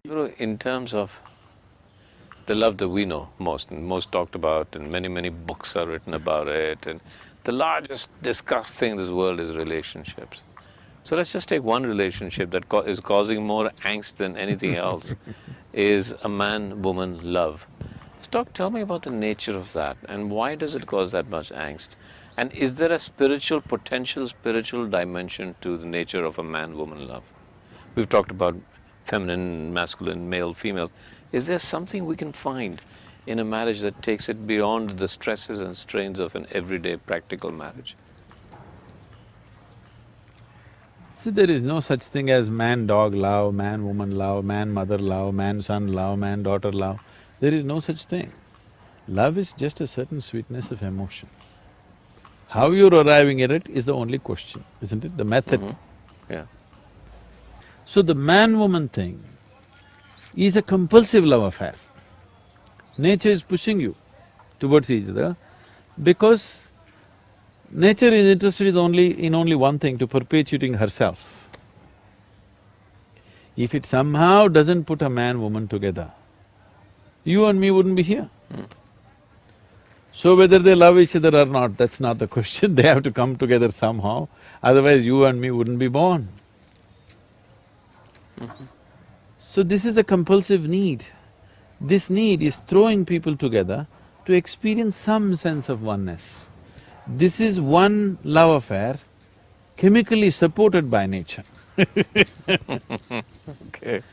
Guru, in terms of the love that we know most, and most talked about, and many books are written about it, and the largest discussed thing in this world is relationships. So let's just take one relationship that is causing more angst than anything else, is a man-woman love. Tell me about the nature of that, and why does it cause that much angst? And is there a potential spiritual dimension to the nature of a man-woman love? We've talked about feminine, masculine, male, female. Is there something we can find in a marriage that takes it beyond the stresses and strains of an everyday practical marriage? See, there is no such thing as man-dog love, man-woman love, man-mother love, man-son love, man-daughter love. There is no such thing. Love is just a certain sweetness of emotion. How you're arriving at it is the only question, isn't it? The method. Yeah. So the man-woman thing is a compulsive love affair. Nature is pushing you towards each other because nature is interested in only one thing, to perpetuating herself. If it somehow doesn't put a man-woman together, you and me wouldn't be here. So whether they love each other or not, that's not the question, they have to come together somehow, otherwise you and me wouldn't be born. So this is a compulsive need. This need is throwing people together to experience some sense of oneness. This is one love affair chemically supported by nature. Okay.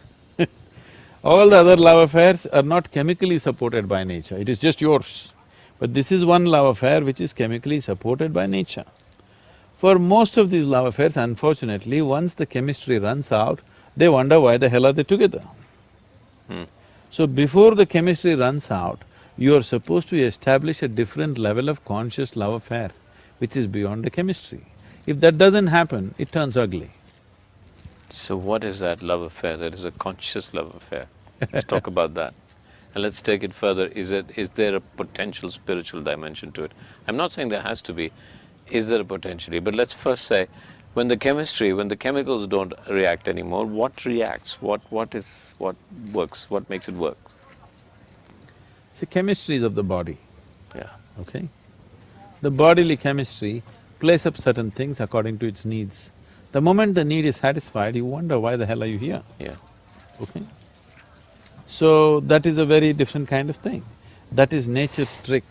All the other love affairs are not chemically supported by nature, it is just yours. But this is one love affair which is chemically supported by nature. For most of these love affairs, unfortunately, once the chemistry runs out, they wonder why the hell are they together. So before the chemistry runs out, you are supposed to establish a different level of conscious love affair, which is beyond the chemistry. If that doesn't happen, it turns ugly. So what is that love affair that is a conscious love affair? Let's talk about that. And let's take it further. Is there a potential spiritual dimension to it? I'm not saying there has to be. Is there a potentially? But let's first say, when the chemicals don't react anymore, what reacts? What works? What makes it work? See, chemistry is of the body, Yeah. okay? The bodily chemistry plays up certain things according to its needs. The moment the need is satisfied, you wonder why the hell are you here, Yeah. okay? So that is a very different kind of thing. That is nature's trick.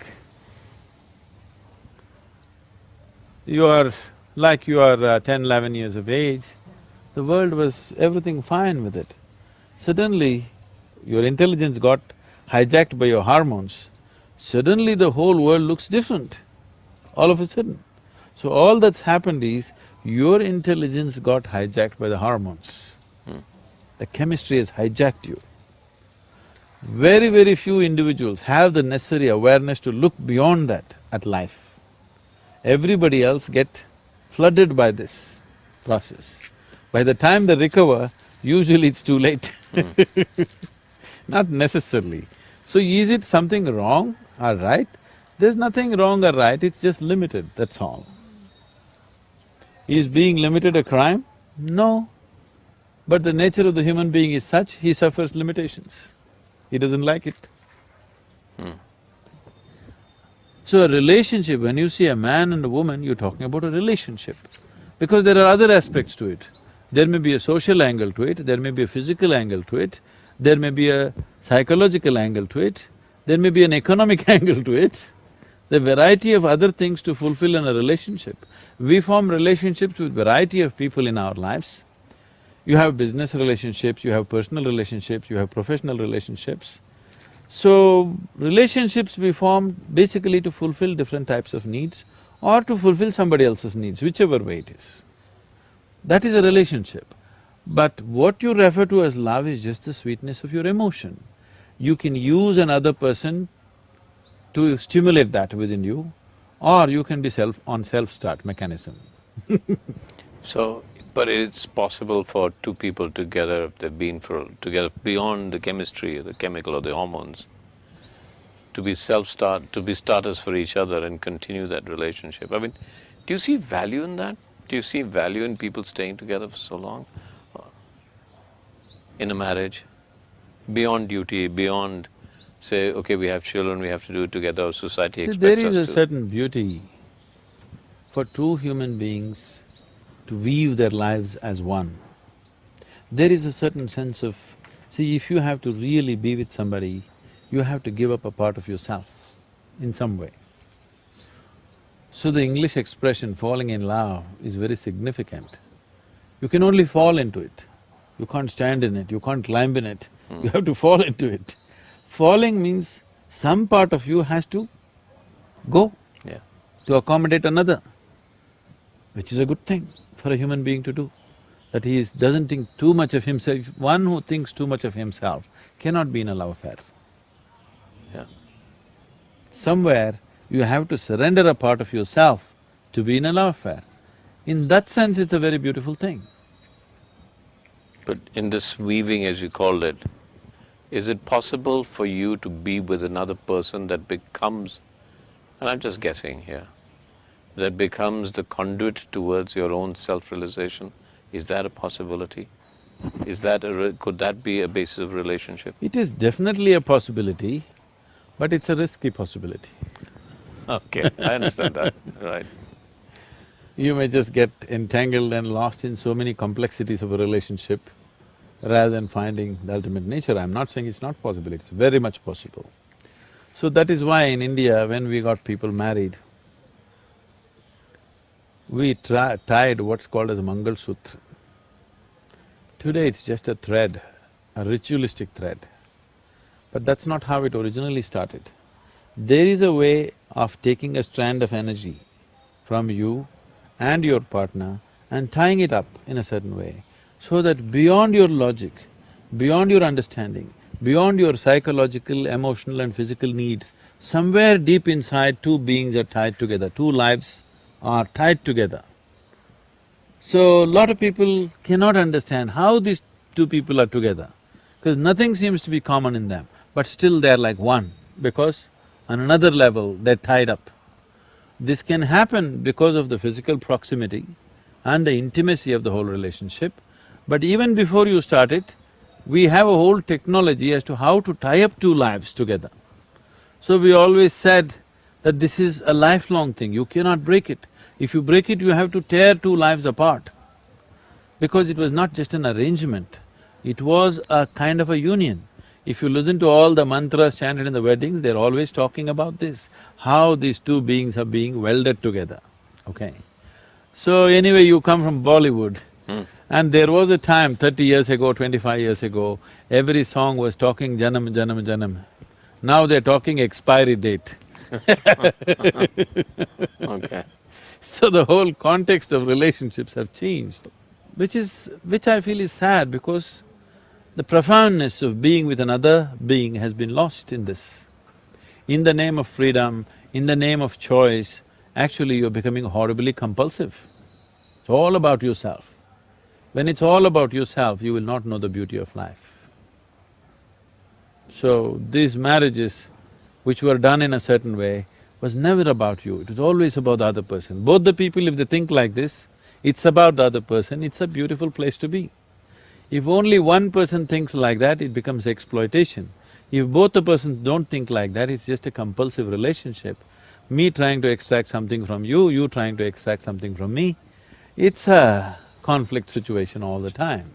You are… like you are 10, 11 years of age, the world was everything fine with it. Suddenly, your intelligence got hijacked by your hormones, suddenly the whole world looks different, all of a sudden. So all that's happened is, your intelligence got hijacked by the hormones. The chemistry has hijacked you. Very few individuals have the necessary awareness to look beyond that at life. Everybody else get flooded by this process. By the time they recover, usually it's too late. Not necessarily. So is it something wrong or right? There's nothing wrong or right, it's just limited, that's all. Is being limited a crime? No. But the nature of the human being is such, he suffers limitations. He doesn't like it. So a relationship, when you see a man and a woman, you're talking about a relationship. Because there are other aspects to it. There may be a social angle to it, there may be a physical angle to it, there may be a psychological angle to it, there may be an economic angle to it. The variety of other things to fulfill in a relationship. We form relationships with variety of people in our lives. You have business relationships, you have personal relationships, you have professional relationships. So, relationships we form basically to fulfill different types of needs or to fulfill somebody else's needs, whichever way it is. That is a relationship. But what you refer to as love is just the sweetness of your emotion. You can use another person to stimulate that within you, or you can be on self-start mechanism. So, but it's possible for two people together, if they've been together beyond the chemistry or the chemical or the hormones, to be starters for each other and continue that relationship. I mean, do you see value in that? Do you see value in people staying together for so long in a marriage? beyond duty, beyond say, okay, we have children, we have to do it together, society See, expects there us is a to. certain beauty for two human beings to weave their lives as one. There is a certain sense of… See, if you have to really be with somebody, you have to give up a part of yourself in some way. So the English expression falling in love is very significant. You can only fall into it. You can't stand in it, you can't climb in it, you have to fall into it. Falling means some part of you has to go Yeah. to accommodate another, which is a good thing for a human being to do, that doesn't think too much of himself. One who thinks too much of himself cannot be in a love affair. Yeah. Somewhere you have to surrender a part of yourself to be in a love affair. In that sense, it's a very beautiful thing. But in this weaving, as you called it, is it possible for you to be with another person that becomes, and I'm just guessing here, that becomes the conduit towards your own self-realization? Is that a possibility? Could that be a basis of relationship? It is definitely a possibility, but it's a risky possibility. Okay, I understand that, right. You may just get entangled and lost in so many complexities of a relationship rather than finding the ultimate nature. I'm not saying it's not possible, it's very much possible. So that is why in India, when we got people married, we tied what's called as a Mangal Sutra. Today it's just a thread, a ritualistic thread. But that's not how it originally started. There is a way of taking a strand of energy from you and your partner and tying it up in a certain way, so that beyond your logic, beyond your understanding, beyond your psychological, emotional and physical needs, somewhere deep inside two beings are tied together, two lives are tied together. So, a lot of people cannot understand how these two people are together, because nothing seems to be common in them, but still they're like one, because on another level they're tied up. This can happen because of the physical proximity and the intimacy of the whole relationship, but even before you start it, we have a whole technology as to how to tie up two lives together. So we always said that this is a lifelong thing, you cannot break it. If you break it, you have to tear two lives apart. Because it was not just an arrangement, it was a kind of a union. If you listen to all the mantras chanted in the weddings, they're always talking about this, how these two beings are being welded together, okay? So anyway, you come from Bollywood, and there was a time 30 years ago, 25 years ago, every song was talking Janam, Janam, Janam. Now they're talking expiry date. Okay. So the whole context of relationships have changed, which I feel is sad, because the profoundness of being with another being has been lost in this. In the name of freedom, in the name of choice, actually you're becoming horribly compulsive. It's all about yourself. When it's all about yourself, you will not know the beauty of life. So these marriages which were done in a certain way was never about you, it was always about the other person. Both the people, if they think like this, it's about the other person, it's a beautiful place to be. If only one person thinks like that, it becomes exploitation. If both the persons don't think like that, it's just a compulsive relationship. Me trying to extract something from you, you trying to extract something from me, it's a conflict situation all the time.